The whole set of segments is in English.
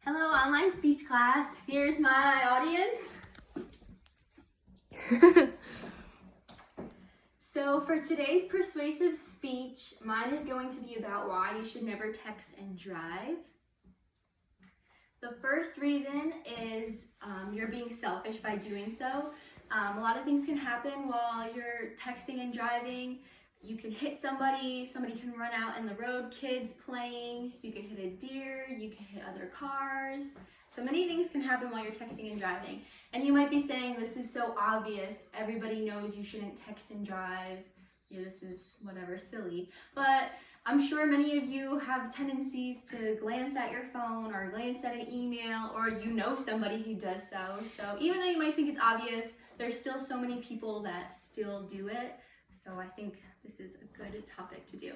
Hello, online speech class. Here's my audience. So for today's persuasive speech, mine is going to be about why you should never text and drive. The first reason is you're being selfish by doing so. A lot of things can happen while you're texting and driving. You can hit somebody can run out in the road, kids playing, you can hit a deer, you can hit other cars. So many things can happen while you're texting and driving. And you might be saying, this is so obvious, everybody knows you shouldn't text and drive. Yeah, this is whatever, silly. But I'm sure many of you have tendencies to glance at your phone or glance at an email, or you know somebody who does so. So even though you might think it's obvious, there's still so many people that still do it. So I think this is a good topic to do.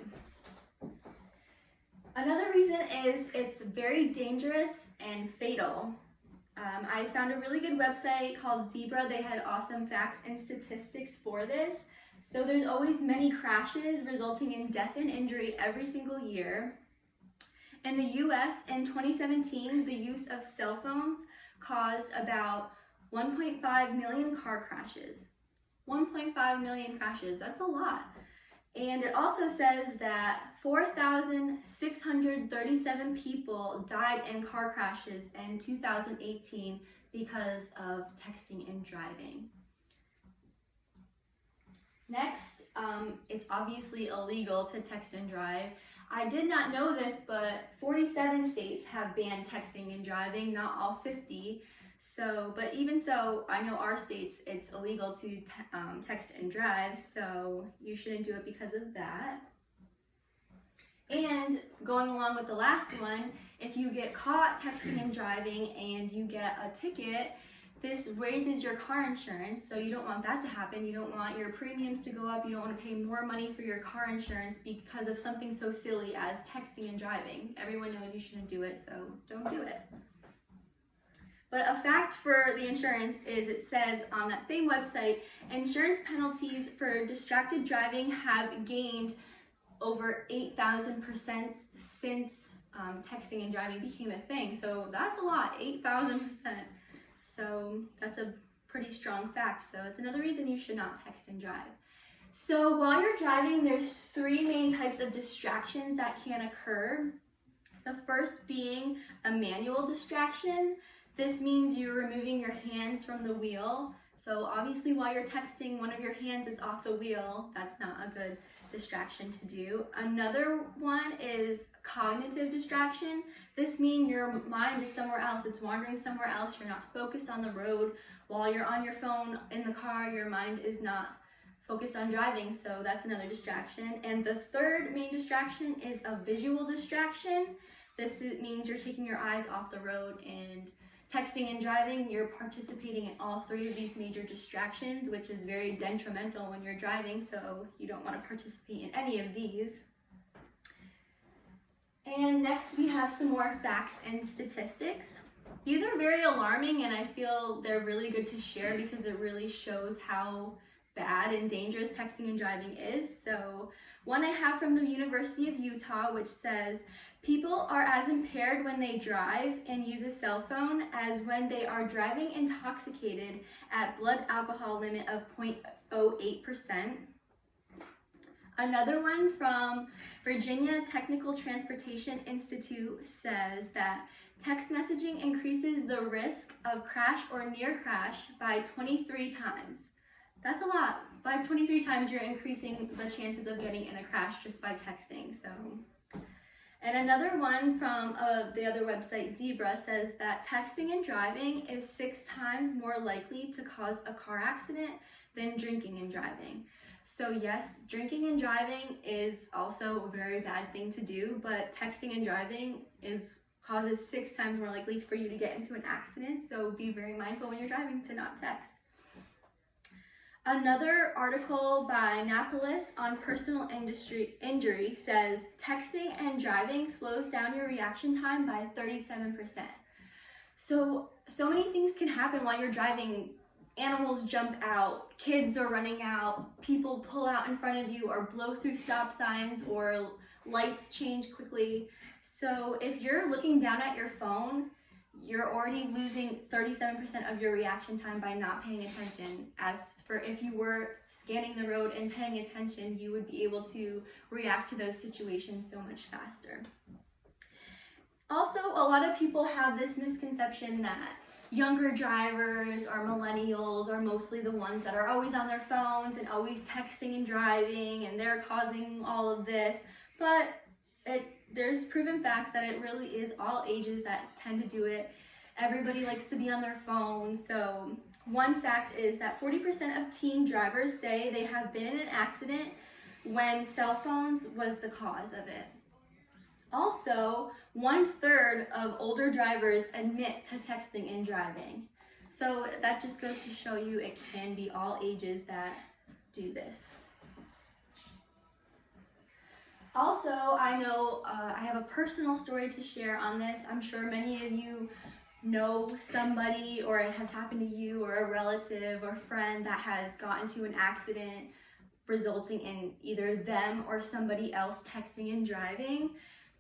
Another reason is it's very dangerous and fatal. I found a really good website called Zebra. They had awesome facts and statistics for this. So there's always many crashes resulting in death and injury every single year. In the US in 2017, the use of cell phones caused about 1.5 million car crashes. 1.5 million crashes, that's a lot. And it also says that 4,637 people died in car crashes in 2018 because of texting and driving. Next, it's obviously illegal to text and drive. I did not know this, but 47 states have banned texting and driving, not all 50. But even so, I know our states, it's illegal to text and drive, so you shouldn't do it because of that. And going along with the last one, if you get caught texting and driving and you get a ticket, this raises your car insurance, so you don't want that to happen. You don't want your premiums to go up. You don't want to pay more money for your car insurance because of something so silly as texting and driving. Everyone knows you shouldn't do it, so don't do it. But a fact for the insurance is it says on that same website, insurance penalties for distracted driving have gained over 8,000% since texting and driving became a thing. So that's a lot, 8,000%. So that's a pretty strong fact. So it's another reason you should not text and drive. So while you're driving, there's three main types of distractions that can occur. The first being a manual distraction. This means you're removing your hands from the wheel. So obviously while you're texting, one of your hands is off the wheel. That's not a good distraction to do. Another one is cognitive distraction. This means your mind is somewhere else. It's wandering somewhere else. You're not focused on the road. While you're on your phone in the car, your mind is not focused on driving. So that's another distraction. And the third main distraction is a visual distraction. This means you're taking your eyes off the road, and texting and driving, you're participating in all three of these major distractions, which is very detrimental when you're driving, so you don't want to participate in any of these. And next we have some more facts and statistics. These are very alarming, and I feel they're really good to share because it really shows how bad and dangerous texting and driving is. So one I have from the University of Utah, which says, people are as impaired when they drive and use a cell phone as when they are driving intoxicated at blood alcohol limit of 0.08%. Another one from Virginia Technical Transportation Institute says that text messaging increases the risk of crash or near crash by 23 times. That's a lot. By 23 times, you're increasing the chances of getting in a crash just by texting. And another one from the other website, Zebra, says that texting and driving is 6 times more likely to cause a car accident than drinking and driving. So yes, drinking and driving is also a very bad thing to do, but texting and driving causes 6 times more likely for you to get into an accident. So be very mindful when you're driving to not text. Another article by Napolis on personal injury says texting and driving slows down your reaction time by 37%. So many things can happen while you're driving. Animals jump out, kids are running out, people pull out in front of you or blow through stop signs, or lights change quickly. So if you're looking down at your phone, you're already losing 37% of your reaction time by not paying attention. As for if you were scanning the road and paying attention, you would be able to react to those situations so much faster. Also, a lot of people have this misconception that younger drivers or millennials are mostly the ones that are always on their phones and always texting and driving, and they're causing all of this. But there's proven facts that it really is all ages that tend to do it. Everybody likes to be on their phone. So one fact is that 40% of teen drivers say they have been in an accident when cell phones was the cause of it. Also, 1/3 of older drivers admit to texting and driving. So that just goes to show you it can be all ages that do this. Also, I know I have a personal story to share on this. I'm sure many of you know somebody, or it has happened to you, or a relative or friend that has gotten into an accident resulting in either them or somebody else texting and driving.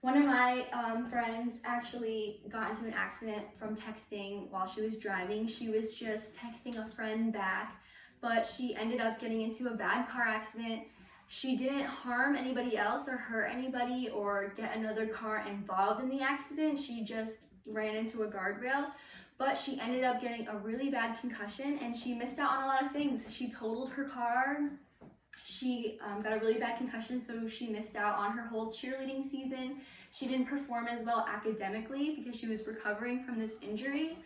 One of my friends actually got into an accident from texting while she was driving. She was just texting a friend back, but she ended up getting into a bad car accident. She didn't harm anybody else or hurt anybody or get another car involved in the accident. She just ran into a guardrail, but she ended up getting a really bad concussion and she missed out on a lot of things. She totaled her car. She got a really bad concussion, so she missed out on her whole cheerleading season. She didn't perform as well academically because she was recovering from this injury.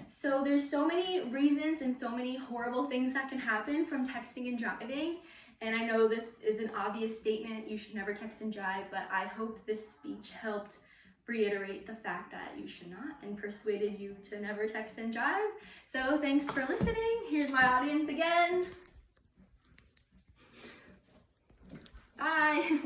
So there's so many reasons and so many horrible things that can happen from texting and driving. And I know this is an obvious statement, you should never text and drive, but I hope this speech helped reiterate the fact that you should not and persuaded you to never text and drive. So thanks for listening. Here's my audience again. Bye.